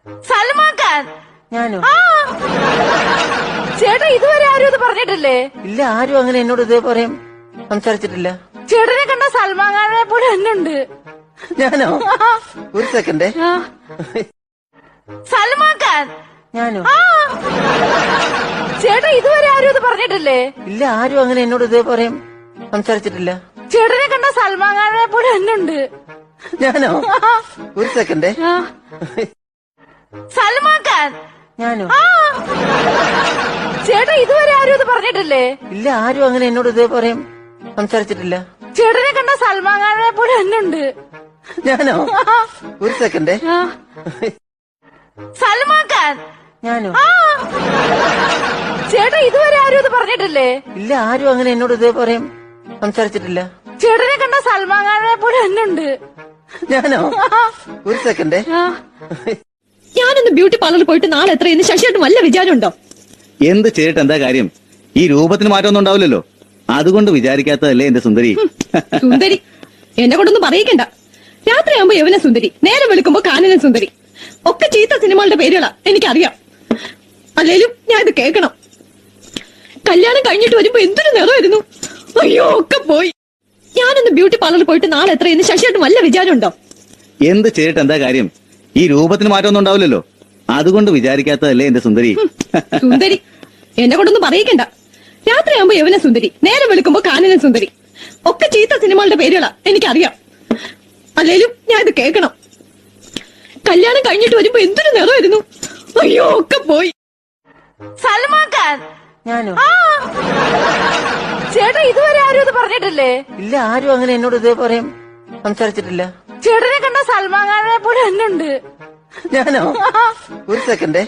സൽമാൻ ഖാൻ. ഞാനോ? ആ ചേട്ടാ ഇതുവരെ ആരും ഇത് പറഞ്ഞിട്ടില്ലേ? ഇല്ല, ആരും അങ്ങനെ എന്നോട് ഇതേപോലെ സംസാരിച്ചിട്ടില്ല. ചേട്ടനെ കണ്ട സൽമാൻ ഖാനെ പോലെ തന്നെ ഉണ്ട്. ഞാനോ? ഒരു സെക്കൻഡ്. സൽമാൻ ഖാൻ. ഞാനോ? ആ ചേട്ടാ ഇതുവരെ ആരും ഇത് പറഞ്ഞിട്ടില്ലേ? ഇല്ല, ആരും അങ്ങനെ എന്നോട് ഇതേപോലെ സംസാരിച്ചിട്ടില്ല. ചേട്ടനെ കണ്ട സൽമാൻ ഖാനെ പോലെ തന്നെ ഉണ്ട്. ഞാനോ? ഒരു സെക്കൻഡ്. സൽമാൻ ഖാൻ. ഞാനോ? ആ ചേട്ടാ ഇതുവരെ ആരും ഇത് പറഞ്ഞിട്ടില്ലേ? ഇല്ല, ആരും അങ്ങനെ എന്നോട് ഇതേപോലെ സംസാരിച്ചിട്ടില്ല. ചേട്ടനെ കണ്ട സൽമാൻ ഖാനെ പോലെ തന്നെ ഉണ്ട്. ഞാനോ? ഒരു സെക്കൻഡ്. സൽമാൻ ഖാൻ. ഞാനോ? ആ ചേട്ടാ ഇതുവരെ ആരും ഇത് പറഞ്ഞിട്ടില്ലേ? ഇല്ല, ആരും അങ്ങനെ എന്നോട് ഇതേപോലെ സംസാരിച്ചിട്ടില്ല. ചേട്ടനെ കണ്ട സൽമാൻ ഖാനെ പോലെ തന്നെ ഉണ്ട്. ഞാനോ? ഒരു സെക്കൻഡ്. ഞാനൊന്ന് ബ്യൂട്ടി പാർലറിൽ പോയിട്ട് നാളെ എത്രയെന്ന് ശശിയായിട്ട് വല്ല വിചാരമുണ്ടോ? എന്ത് ചെയ്തിട്ട് എന്താ കാര്യം? ഈ രൂപത്തിന് മാറ്റമൊന്നും ഉണ്ടാവില്ലല്ലോ. അതുകൊണ്ട് വിചാരിക്കാത്തതല്ലേ എന്റെ സുന്ദരി. സുന്ദരി എന്നെ കൊണ്ടൊന്നും പറയിക്കണ്ട. രാത്രിയാകുമ്പോ യവന സുന്ദരി, നേരം വെളുക്കുമ്പോ കാനന സുന്ദരി, ഒക്കെ ചീത്ത സിനിമകളുടെ പേരുകളാ എനിക്കറിയാം. അല്ലേലും ഞാൻ ഇത് കേൾക്കണം. കല്യാണം കഴിഞ്ഞിട്ട് വരുമ്പോ എന്തൊരു നിറമായിരുന്നു. അയ്യോ, ഒക്കെ പോയി. ഞാനൊന്ന് ബ്യൂട്ടി പാർലറിൽ പോയിട്ട് നാളെ എത്രയെന്ന് ശശിയായിട്ട് വല്ല വിചാരമുണ്ടോ? എന്ത് ചെയ്തിട്ട് എന്താ കാര്യം? ഈ രൂപത്തിന് മാറ്റമൊന്നും ഉണ്ടാവില്ലല്ലോ. അതുകൊണ്ട് വിചാരിക്കാത്തതല്ലേ എന്റെ സുന്ദരി. സുന്ദരി എന്നെ കൊണ്ടൊന്നും പറയിക്കണ്ട. രാത്രിയാകുമ്പോ യവന സുന്ദരി, നേരം വെളുക്കുമ്പോ കാനന സുന്ദരി, ഒക്കെ ചീത്ത സിനിമകളുടെ പേരുകളാ എനിക്കറിയാം. അല്ലേലും ഞാൻ ഇത് കേൾക്കണം. കല്യാണം കഴിഞ്ഞിട്ട് വരുമ്പോ എന്തൊരു നിറമായിരുന്നു. അയ്യോ, ഒക്കെ പോയി. സൽമാൻ ഖാൻ. ഞാനോ? ആ ചേട്ടാ ഇതുവരെ ആരും ഇത് പറഞ്ഞിട്ടില്ലേ? ഇല്ല, ആരും അങ്ങനെ എന്നോട് ഇതേപോലെ സംസാരിച്ചിട്ടില്ല. ചേട്ടനെ കണ്ട സൽമാൻ ഖാനെ പോലെ തന്നെ ഉണ്ട്. ഞാനോ? ഒരു സെക്കൻഡ്.